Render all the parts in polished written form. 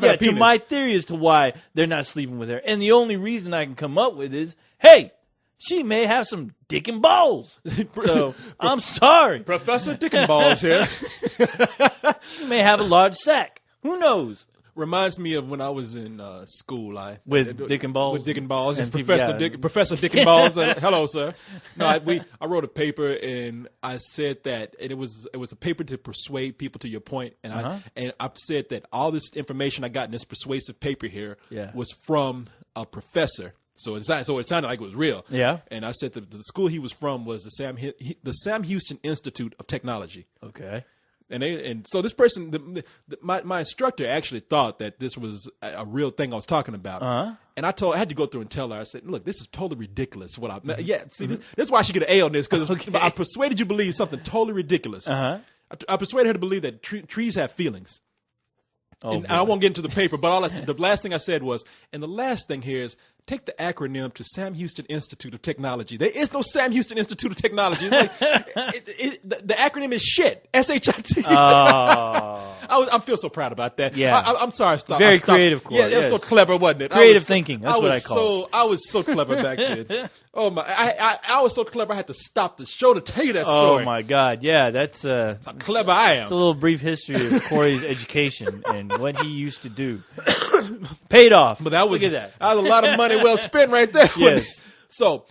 got a penis. To my theory as to why they're not sleeping with her. And the only reason I can come up with is, hey, she may have some dick and balls. So I'm sorry. Professor Dick and Balls here. She may have a large sack. Who knows? Reminds me of when I was in school. With Dick and Balls? With Dick and Balls. Yes, And people- Professor Dick and Balls. Hello, sir. No, I wrote a paper and I said that it was a paper to persuade people to your point, and I said that all this information I got in this persuasive paper here was from a professor. So it sounded like it was real. Yeah. And I said that the school he was from was the Sam Houston Institute of Technology. Okay. And so this person, my instructor actually thought that this was a real thing I was talking about. And I had to go through and tell her. I said, "Look, this is totally ridiculous." This is why she get an A on this, because I persuaded you to believe something totally ridiculous. I persuaded her to believe that trees have feelings. And I won't get into the paper, but the last thing I said was, and the last thing here is, take the acronym to Sam Houston Institute of Technology. There is no Sam Houston Institute of Technology. It's like, the acronym is shit. SHIT. I feel so proud about that. Yeah. I'm sorry. Very creative, Corey. Yeah, it was so clever, wasn't it? Creative thinking. That's what I call it. I was so clever back then. Oh my! I was so clever. I had to stop the show to tell you that story. Oh my God! Yeah, that's how clever I am. It's a little brief history of Corey's education and what he used to do. Paid off. But look at that. That was a lot of money well spent right there. Yes. So,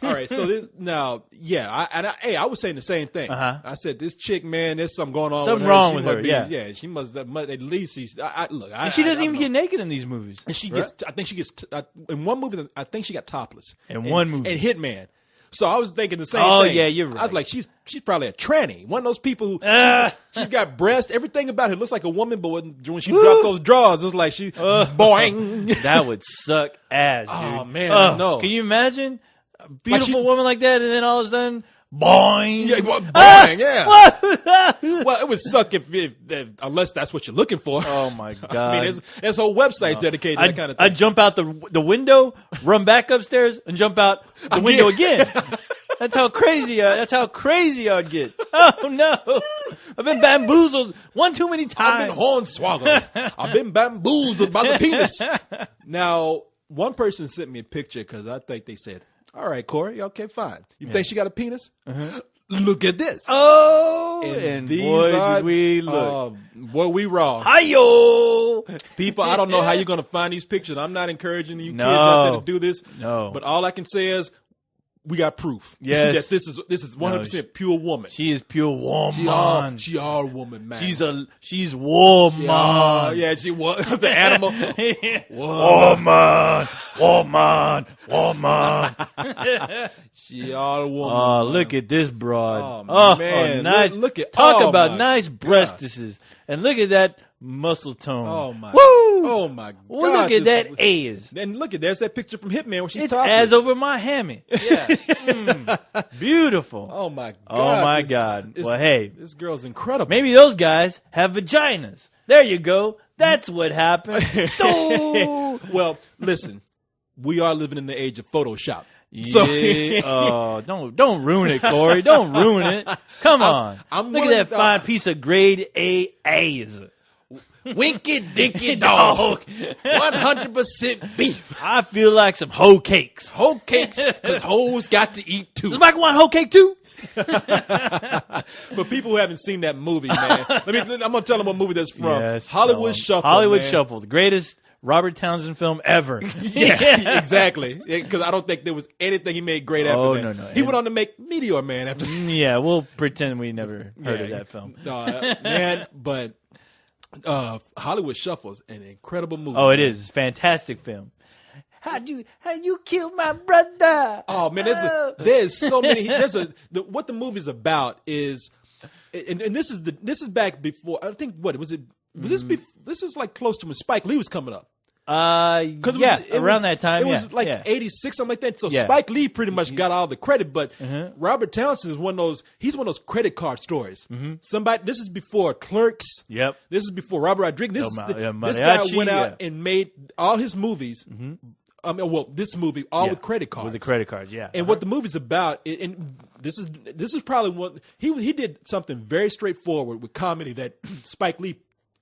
all right. So this now, I was saying the same thing. I said, this chick, man, there's something going on. Something with her. wrong She with must her. be- Yeah. Yeah. She must at least she's. Look. And she doesn't even know. get naked in these movies. And she right? gets. I think she gets in one movie. I think she got topless. In one movie. And Hitman. So I was thinking the same thing. Oh, yeah, you're right. I was like, she's probably a tranny. One of those people who she's got breast. Everything about her looks like a woman, but when she dropped those drawers, it's like she boing. That would suck ass, dude. Oh man, I know. Can you imagine a beautiful woman like that, and then all of a sudden, boing? Yeah, boing. Yeah. Well, it would suck if unless that's what you're looking for. Oh my God! I mean, there's whole websites dedicated to that kind of thing. I'd jump out the window, run back upstairs, and jump out the window again. That's how crazy I'd get. Oh no! I've been bamboozled one too many times. I've been hornswoggled. I've been bamboozled by the penis. Now, one person sent me a picture because I think they said, "All right, Corey, okay, fine. You think she got a penis? Look at this." Oh, And and boy, did we look. Boy, we wrong. Hi-yo! People, I don't know how you're going to find these pictures. I'm not encouraging you kids No. out there to do this. No. But all I can say is we got proof. Yes. that this is 100% pure woman. She is pure woman. She all woman, man. She's woman. Yeah, she was the animal. woman. She all woman. Oh, look at this broad. Oh, man. nice. Look at Talk oh, about my nice breastises. And look at that muscle tone. Oh my. Woo! Oh my God. Well, look at that ass. And look at there's that picture from Hitman where she's It's topless. as over my hammy. Yeah. Beautiful. Oh my God. Oh my God. Well, hey, this girl's incredible. maybe those guys have vaginas. There you go. That's what happened. So, Well, listen, we are living in the age of Photoshop. yeah. Oh, don't ruin it, Corey. Don't ruin it. Come on. I'm Look at willing- that fine piece of grade A ass. Winky dinky dog. 100% beef. I feel like some hoe cakes. Hoe cakes, because hoes got to eat too. Does Michael want hoe cake too? For people who haven't seen that movie, man, I'm gonna tell them what movie that's from. Yes, Hollywood Shuffle. Hollywood man. Shuffle, the greatest Robert Townsend film ever. Yeah, exactly. Because I don't think there was anything he made great after Oh, that. no. He went on to make Meteor Man after that. Yeah, we'll pretend we never heard of Yeah. that film. No, man, but Hollywood Shuffle is an incredible movie. Oh, it is. It's a fantastic film. How'd you kill my brother? Oh man, there's so many. What the movie's about is, and this is back before. I think was this? This is like close to when Spike Lee was coming up. Around that time. It was yeah, like yeah. 86, something like that. So Yeah. Spike Lee pretty much got all the credit, but Robert Townsend is one of those. He's one of those credit card stories. This is before Clerks. Yep. This is before Robert Rodriguez. This Mariachi, guy went out and made all his movies. This movie all with credit cards. With the credit cards, yeah. And what the movie's about, and this is probably what he did something very straightforward with comedy that Spike Lee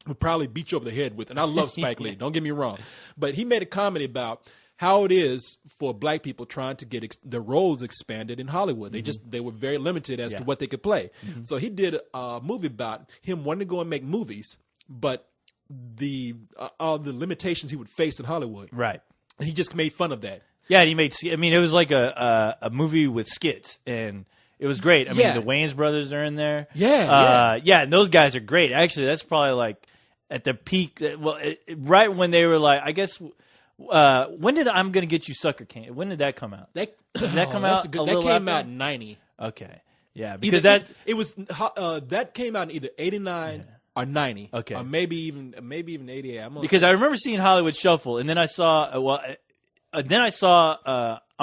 would probably beat you over the head with. And I love Spike Lee. Don't get me wrong. But he made a comedy about how it is for black people trying to get their roles expanded in Hollywood. They were very limited as to what they could play. So he did a movie about him wanting to go and make movies, but all the limitations he would face in Hollywood. Right. And he just made fun of that. Yeah, and he made. I mean, it was like a movie with skits, and it was great. I mean, the Wayans brothers are in there. Yeah. And those guys are great. Actually, that's probably like at the peak. Well, right when they were like, I guess. When did I'm Gonna Get You Sucker came? When did that come out? Did that come out? That came out in 90. Okay, yeah, because that came out in either 89 or 90. Okay, or maybe even 88. Because I remember seeing Hollywood Shuffle, and then I saw I'm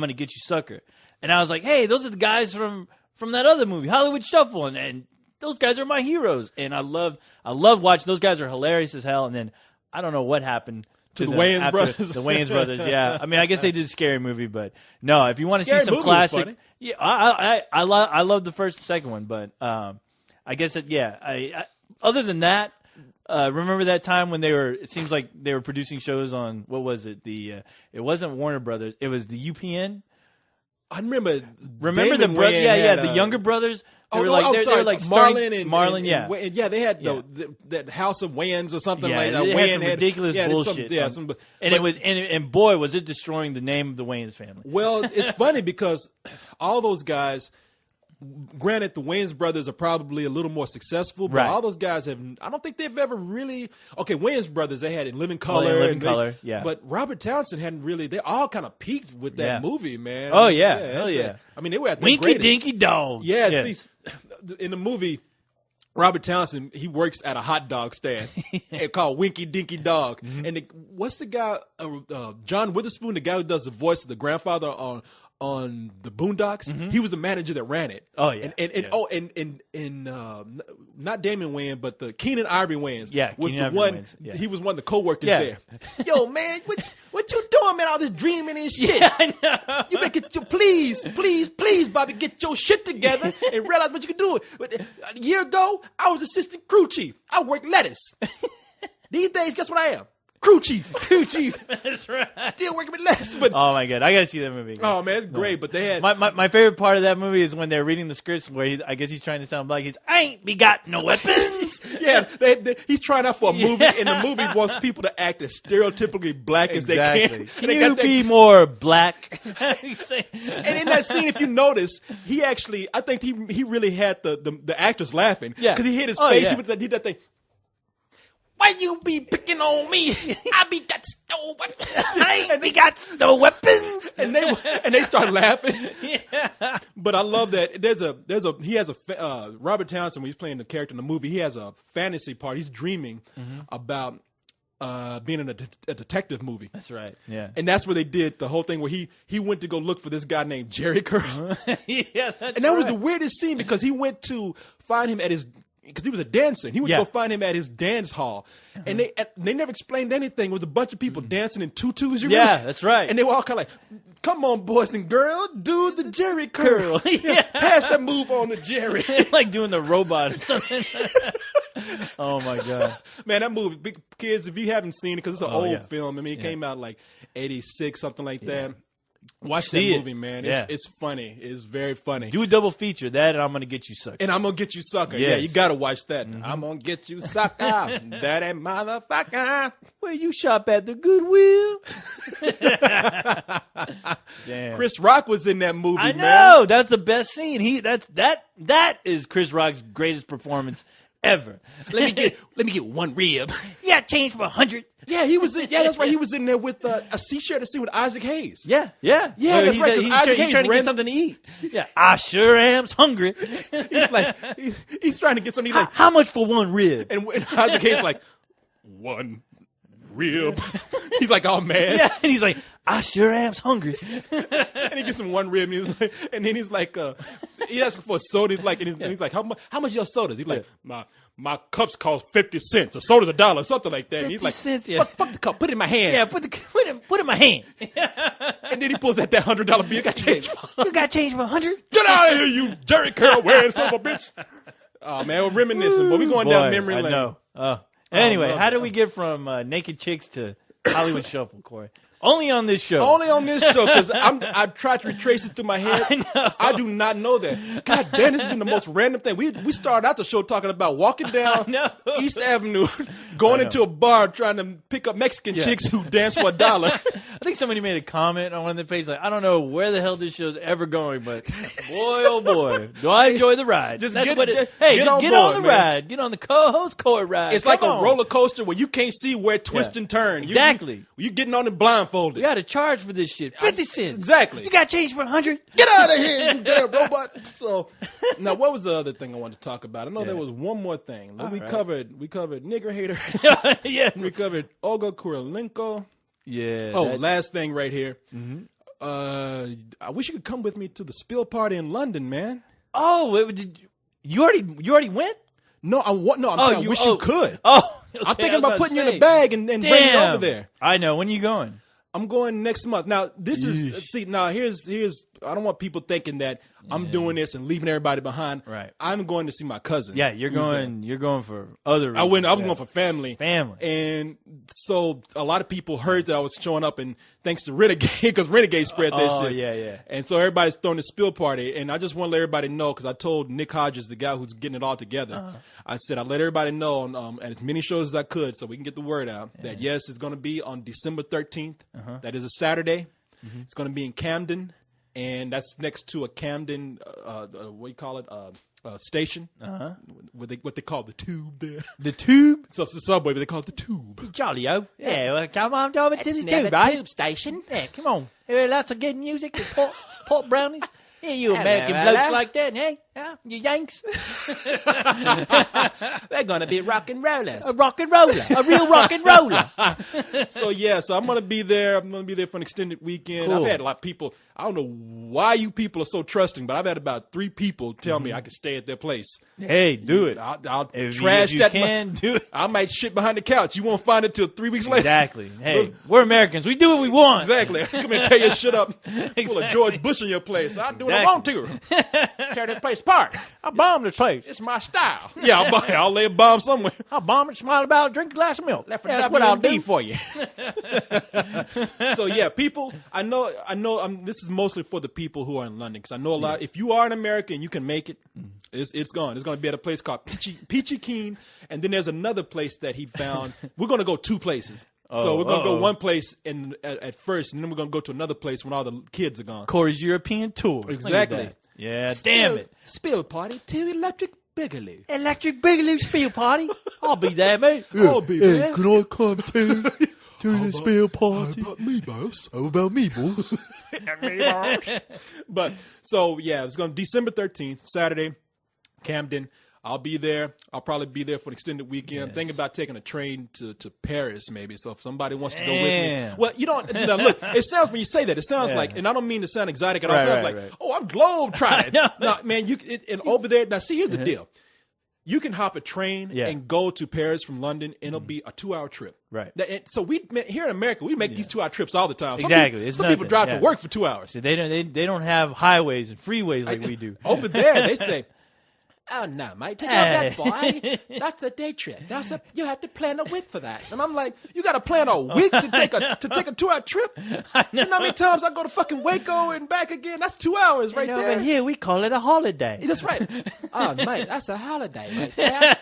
Gonna Get You Sucker, and I was like, hey, those are the guys from that other movie, Hollywood Shuffle, and those guys are my heroes, and I love watching those guys are hilarious as hell, and then I don't know what happened. To the Wayans brothers. The Wayans brothers, yeah. I mean, I guess they did a Scary Movie, but no, if you want to see some classic, yeah, I love the first and second one, but I guess other than that, remember that time when it seems like they were producing shows on, what was it? It wasn't Warner Brothers, it was the UPN. I remember the brothers, the younger brothers. They were like Marlon, yeah, they had that House of Wayans or something like that. They had some ridiculous bullshit. And boy, was it destroying the name of the Wayans family. Well, it's funny because all those guys, granted, the Wayans brothers are probably a little more successful, but all those guys I don't think they've ever really. Okay, Wayans brothers, they had In Living Color, but Robert Townsend hadn't really. They all kind of peaked with that movie, man. Oh yeah, hell yeah. I mean, they were at their Winky Dinky Dog. Yeah, yes. See, in the movie, Robert Townsend, he works at a hot dog stand called Winky Dinky Dog. And what's the guy? John Witherspoon, the guy who does the voice of the grandfather on the Boondocks. He was the manager that ran it. Oh yeah, and not Damon Wayans, but the Keenan Ivory Wayans. Yeah, was Keenan the one. Wayans, yeah. He was one of the co-workers there. Yo, man, what you doing, man? All this dreaming and shit. Yeah, I know. You better get your please, Bobby, get your shit together and realize what you can do. But a year ago, I was assistant crew chief. I worked lettuce. These days, guess what I am? Crew chief. That's right. Still working with less. But oh my god, I gotta see that movie again. Oh man, it's great. But they had my favorite part of that movie is when they're reading the scripts where I guess he's trying to sound black. I ain't be got no weapons. Yeah, he's trying out for a movie, and the movie wants people to act as stereotypically black as they can. Can you be more black? And in that scene, if you notice, I think he really had the actors laughing. Yeah, because he hit his face. Yeah. He did that thing. Why you be picking on me? I be got no weapons. I ain't be got no weapons. And they start laughing. Yeah. But I love that he has a Robert Townsend, when he's playing the character in the movie, he has a fantasy part. He's dreaming about being in a detective movie. That's right. Yeah. And that's where they did the whole thing where he went to go look for this guy named Jerry Curl. Yeah, that's and that was the weirdest scene because he went to find him at his. Because he was a dancer. He would go find him at his dance hall. And they never explained anything. It was a bunch of people dancing in tutus. Yeah, that's right. And they were all kind of like, come on, boys and girls, do the Jerry curl. Yeah. Pass that move on to Jerry. Like doing the robot or something. Oh, my God. Man, that movie, big kids, if you haven't seen it, because it's an old film. I mean, it came out like 86, something like that. Watch that movie, man. It's funny. It's very funny. Do a double feature, that and I'm Gonna Get You Sucker. And I'm Gonna Get You Sucker. Yes. Yeah, you got to watch that. I'm Gonna Get You Sucker. That motherfucker. Where you shop at the Goodwill. Damn. Chris Rock was in that movie, I know. That's the best scene. That is Chris Rock's greatest performance ever. Let me get one rib. Yeah, change for 100. Yeah, he was in. Yeah, that's right. He was in there with he shared a scene with Isaac Hayes. Yeah. That's right. He's trying to get something to eat. Yeah, I sure am hungry. he's trying to get something. Like, how much for one rib? And Isaac Hayes like, one rib. He's like all mad. Yeah, and he's like, I sure am hungry. And he gets him one rib, and then he's like, he asks for a soda. He's like, and he's like, how much your sodas? He's like, my cups cost 50 cents. A soda's $1, something like that. And he's like, cents, yeah. fuck the cup, put it in my hand. Yeah, put it in my hand. And then he pulls out that $100 bill. You got change for You got change for 100? Get out of here, you Jerry Curl wearing son of a bitch. Oh man, we're reminiscing, but we're going down memory lane. I know. Anyway, love how it. do we get from naked chicks to Hollywood Shuffle, Corey? Only on this show. Only on this show, because I tried to retrace it through my head. I do not know that. God damn, this has been the most random thing. We started out the show talking about walking down East Avenue, going into a bar, trying to pick up Mexican chicks who dance for $1. I think somebody made a comment on one of the pages like, I don't know where the hell this show's ever going, but boy, oh boy, do I enjoy the ride. Just That's get- what get- hey, get just on get board, on the man. ride. Get on the co-host Corey ride. It's Come like on. a roller coaster where you can't see where it twists and turn. Exactly. You're getting on it blindfolded. We got to charge for this shit. 50 cents. Exactly. You got change for 100? Get out of here, you damn robot. So, now what was the other thing I wanted to talk about? I know there was one more thing. We covered nigger hater. Yeah. We covered Olga Kurylenko. Yeah. Oh, last thing right here. I wish you could come with me to the spill party in London, man. Oh, did you already went? No, I'm saying I wish you could. Oh, okay, I'm thinking I was about putting you in say. a bag and bringing you Damn. over there. I know. When are you going? I'm going next month. Now, this is Yeesh. see. Now, here's. I don't want people thinking that I'm doing this and leaving everybody behind. Right. I'm going to see my cousin. Yeah, you're who's there. going. You're going for other reasons. I was Yeah. going for family. Family. And so a lot of people heard that I was showing up, and thanks to Renegade, because Renegade spread that Oh, shit. yeah. And so everybody's throwing a spill party, and I just want to let everybody know, because I told Nick Hodges, the guy who's getting it all together, I said I'd let everybody know on at as many shows as I could so we can get the word out that yes, it's going to be on December 13th. That is a Saturday. It's going to be in Camden, and that's next to a Camden, what do you call it, station. What they call the tube there. The tube? So it's the subway, but they call it the tube. Jolly-o. Yeah, well, come on over to the tube, right? station. Yeah, come on. Here, lots of good music and pork brownies. Yeah, you American blokes like that, hey? Huh? You Yanks? They're going to be rock and rollers. A rock and roller. A real rock and roller. So yeah, so I'm gonna be there. I'm gonna be there for an extended weekend. Cool. I've had a lot of people. I don't know why you people are so trusting, but I've had about 3 people tell me I can stay at their place. Hey, do it. I'll If trash you that. can, do it. I might shit behind the couch. You won't find it till 3 weeks later. Exactly. Hey, we're Americans. We do what we want. Exactly. Come here and tear your shit up. Full of George Bush in your place. I'll do what I want to. Tear this place apart. I bombed this place. It's my style. Yeah, I'll lay a bomb somewhere. I'll bomb it, smile about it, drink a glass of milk. Left for That's what I'll WMD do. for you. So yeah, people. I know. This is mostly for the people who are in London, because I know a lot. If you are in America and you can make it, it's gone. It's going to be at a place called Peachy Keen, and then there's another place that he found. We're going to go 2 places. So we're going to go one place at first, and then we're going to go to another place when all the kids are gone. Corey's European tour. Look at Exactly. that. Yeah, damn it. Spill party to Electric Boogaloo. Electric Boogaloo spiel party. I'll be there, mate. I'll be there. Can I come to the spill party? How about me, boss? How about me, boss? But so yeah, it's going to December 13th, Saturday, Camden. I'll be there. I'll probably be there for an extended weekend. I'm thinking about taking a train to Paris, maybe. So if somebody wants to go with me, Damn. well, you don't. Now look, it sounds when you say that, it sounds like, and I don't mean to sound exotic at all. It Right, sounds right, like, right. oh, I'm globe-trotting. know. No, man, and over there. Now, see, here's the deal. You can hop a train Yeah. and go to Paris from London, and it'll be a 2-hour trip. Right. So here in America, we make these 2-hour trips all the time. Exactly. It's Some people nothing. drive Yeah. to work for 2 hours. See, they don't have highways and freeways like we do. Over there, they say, Oh, no, mate. To go that Hey. boy, that's a day trip. You had to plan a week for that. and I'm like, you got to plan a week to take a 2-hour trip? You know how many times I go to fucking Waco and back again? That's 2 hours right there. Over here, we call it a holiday. That's right. Oh, mate, that's a holiday right there.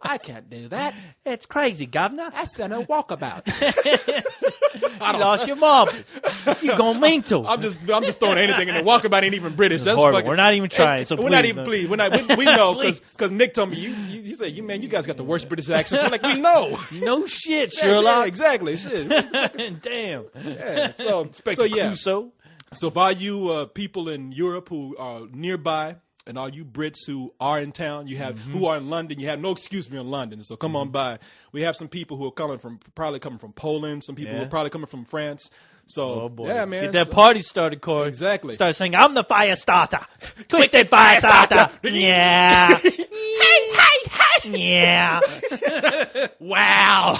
I can't do that. It's crazy, governor. That's going to walkabout. You lost your marbles. You gone mental. I'm just throwing anything in there. Walkabout ain't even British. That's horrible. fucking- We're not even trying, so we're not please, even no. pleased. We're not. We know Please. because Nick told me you said you guys got the worst British accents. We're like, we know. No shit, Yeah, Sherlock. exactly. Shit. Damn. Yeah. So Inspector yeah. Clouseau. So for all you people in Europe who are nearby, and all you Brits who are in town, who are in London, you have no excuse for being in London. So come on by. We have some people who are probably coming from Poland. Some people who Yeah. are probably coming from France. So Oh boy. yeah, man. Get that So- party started, Corey. Exactly. Start saying, I'm the fire starter. Twisted fire starter. Yeah. Yeah. Wow.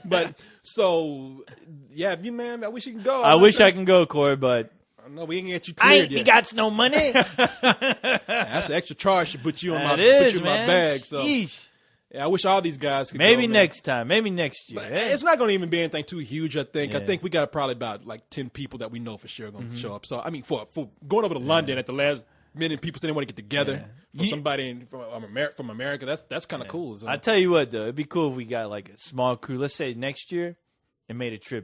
But so yeah, you man, I wish you could go. I wish I can go, Corey, but No, we ain't get you I cleared ain't yet. got no money. That's an extra charge to put you on That put is, you in man. my bag. So Yeesh. I wish all these guys could Maybe go, man. next time. Maybe next year. But Yeah. it's not going to even be anything too huge, I think. Yeah. I think we got probably about like 10 people that we know for sure going to show up. So, I mean, for going over to London at the last minute, people saying they want to get together for somebody from America, that's kind of cool. So. I tell you what, though. It'd be cool if we got like a small crew. Let's say next year and made a trip